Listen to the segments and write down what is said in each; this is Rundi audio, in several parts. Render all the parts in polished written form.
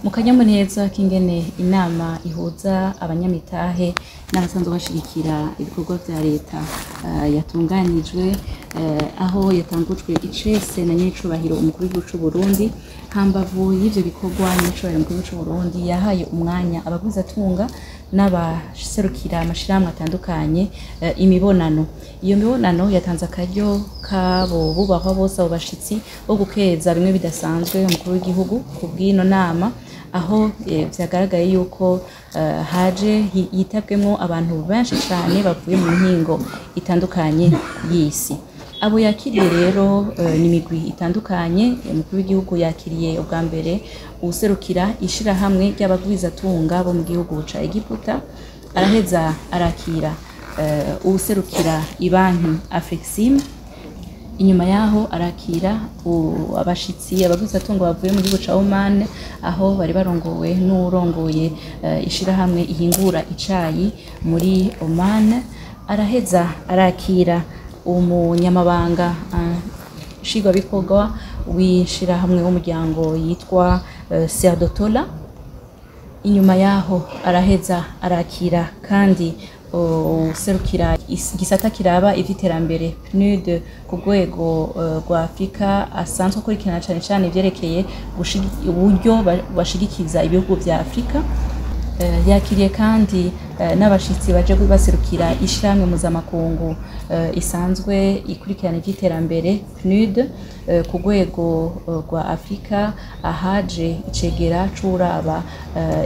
Mu kanyamuneza k'ingene inama ihuza abanyamitahe n'abasanzwe bashigikira ibikorwa vya leta yatunganijwe aho yatangujwe icese na nyiricubahiro umukuru w'igihugu c'u Burundi. Hambavu y'ivyo bikorwa nyiricubahiro umukuru w'igihugu c'u Burundi yahaye umwanya abagwizatunga n'abaserukira amashirahamwe atandukanye imibonano. Iyo mibonano yatanze akaryo kabo bubahwa bose abo bashitsi bo gukeza bimwe bidasanzwe umukuru w'igihugu kubw'ino nama, aho vyagaragaye yuko haje yitabwemwo abantu benshi cane bavuye mu mihingo itandukanye y'isi. Abo yakiriye rero ni imigwi itandukanye. Umukuru w'igihugu yakiriye ubwa mbere uwuserukira ishirahamwe ry'abagwizatunga bo mu gihugu ca Egiputa, araheza arakira uwuserukira ibanki Afrexim. Inyuma yaho arakira abashitsi abagwizatunga bavuye mu gihugu ca Oman, aho bari barongowe n'urongoye ishirahamwe ihingura icayi muri Oman. Araheza arakira umunyamabanga nshingwabikorwa w'ishirahamwe w'umuryango yitwa Serdotola. Inyuma yaho araheza arakira kandi userukira igisata kiraba ivy'iterambere PNUD ku rwego rwa Afrika, asanzwe akurikirana cane cane ivyerekeye uburyo bashigikiza ibihugu vya Afrika. Yakiriye kandi n'abashitsi baje baserukira ishirahamwe mpuzamakungu isanzwe ikurikirana ivy'iterambere PNUD ku rwego rwa Afrika, ahaje icegera c'uraba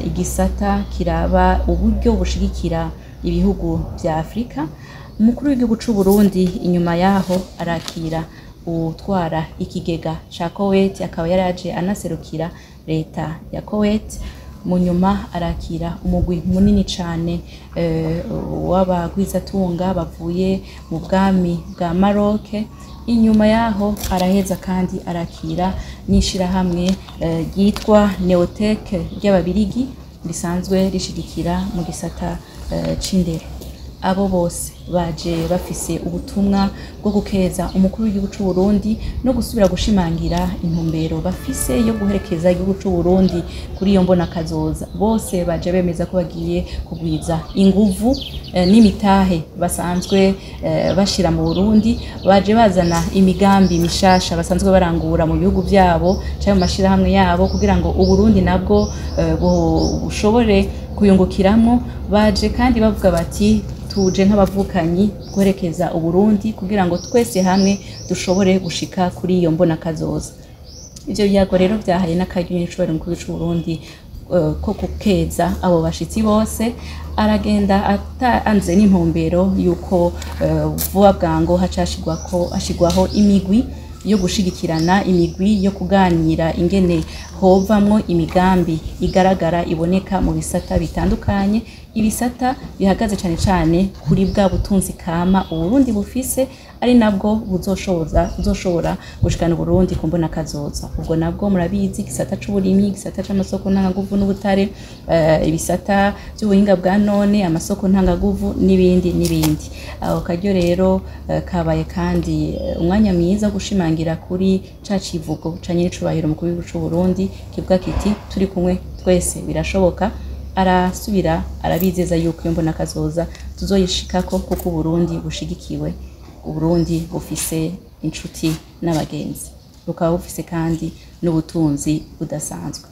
igisata kiraba uburyo bushigikira ibihugu vya Afrika. Umukuru w'igihugu c'u Burundi inyuma yaho arakira utwara ikigega ca Kuwait, akaba yaraje anaserukira leta ya Kuwait. Mu nyuma arakira umugwi munini cane w'abagwizatunga bavuye mu bwami bwa Maroc. Inyuma yaho araheza kandi arakira n'ishirahamwe ryitwa Neotech ry'ababirigi risanzwe rishigikira mu gisata c'indero. Abo bose baje bafise ubutumwa bwo gukeza umukuru w'igihugu c'u Burundi no gusubira gushimangira intumbero bafise yo guherekeza igihugu c'u Burundi kuri iyo mbona kazoza. Bose baje bemeza ko bagiye kugwiza inguvu n'imitahe basanzwe bashira mu Burundi. Baje bazana imigambi mishasha basanzwe barangura mu bihugu vyabo canke mu mashirahamwe yabo kugira ngo Uburundi nabwo bushobore kuyungukiramwo. Baje kandi bavuga bati tuje nk'abavukanyi guherekeza Uburundi kugira ngo twese hamwe dushobore gushika kuri iyo mbona kazoza. Ivyo byago rero vyahaye n'akaryo nyiricubahiro umukuru w'igihugu c'u Burundi ko gukeza abo bashitsi bose. Aragenda atanze n'intumbero yuko vuba bwango hashigwaho imigwi yo gushigikirana, imigwi yo kuganira ingene hovamwo imigambi igaragara iboneka mu bisata bitandukanye, ibisata bihagaze cane cane kuri bwa butunzi kama Uburundi bufise, ari nabwo buzoshobora gushikana Uburundi ku mbona kazoza. Ubwo nabwo murabizi igisata c'uburimyi, igisata c'amasoko ntangaguvu n'ubutare, ibisata vy'ubuhinga bwa none, amasoko ntangaguvu n'ibindi n'ibindi. Aho karyo rero kabaye kandi umwanya mwiza gushimangira kuri ca civugo ca nyiricubahiro umukuru w'igihugu c'u Burundi kivuga kiti turi kumwe twese birashoboka. Arasubira arabizeza yuko iyo mbona kazoza tuzoyishikako kuko Uburundi bushigikiwe, Uburundi bufise inshuti n'abagenzi, bukaba bufise kandi n'ubutunzi budasanzwe.